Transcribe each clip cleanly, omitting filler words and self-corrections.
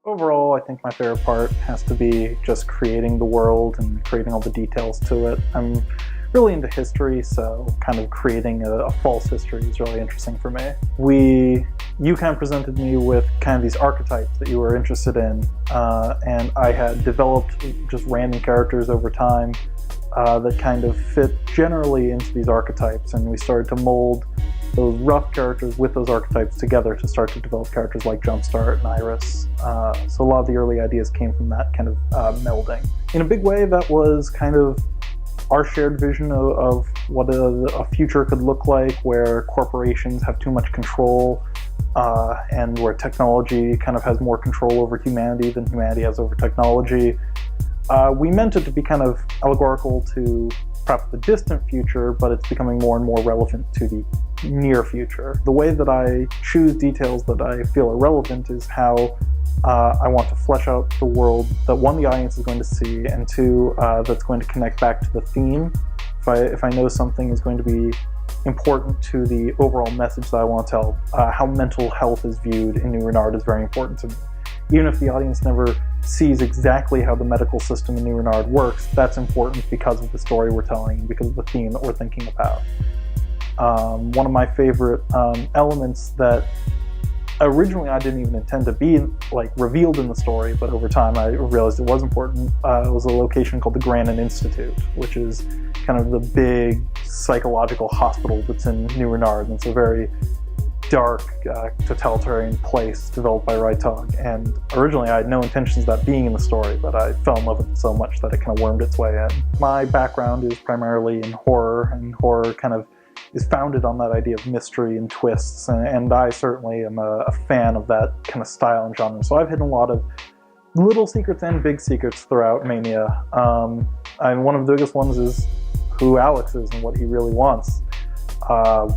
Overall, I think my favorite part has to be just creating the world and creating all the details to it. I'm really into history, so kind of creating a false history is really interesting for me. You kind of presented me with kind of these archetypes that you were interested in, and I had developed just random characters over time that kind of fit generally into these archetypes, and we started to mold those rough characters with those archetypes together to start to develop characters like Jumpstart and Iris. So a lot of the early ideas came from that kind of melding. In a big way, that was kind of our shared vision of what a future could look like, where corporations have too much control and where technology kind of has more control over humanity than humanity has over technology. We meant it to be kind of allegorical to perhaps the distant future, but it's becoming more and more relevant to the near future. The way that I choose details that I feel are relevant is how I want to flesh out the world that, one, the audience is going to see, and two, that's going to connect back to the theme. If I know something is going to be important to the overall message that I want to tell, how mental health is viewed in New Renard is very important to me. Even if the audience never sees exactly how the medical system in New Renard works, that's important because of the story we're telling and because of the theme that we're thinking about. One of my favorite elements that originally I didn't even intend to be revealed in the story, but over time I realized it was important, was a location called the Grannon Institute, which is kind of the big psychological hospital that's in New Renard. And it's a very dark, totalitarian place developed by Rytog. And originally I had no intentions of that being in the story, but I fell in love with it so much that it kind of wormed its way in. My background is primarily in horror, and horror kind of is founded on that idea of mystery and twists, and I certainly am a fan of that kind of style and genre. So I've hidden a lot of little secrets and big secrets throughout Mania. And one of the biggest ones is who Alex is and what he really wants.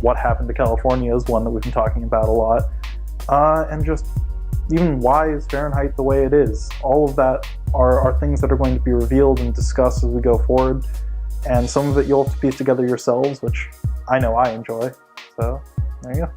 What happened to California is one that we've been talking about a lot. And just even why is Fahrenheit the way it is. All of that are things that are going to be revealed and discussed as we go forward. And some of it you'll have to piece together yourselves, which I know I enjoy. So there you go.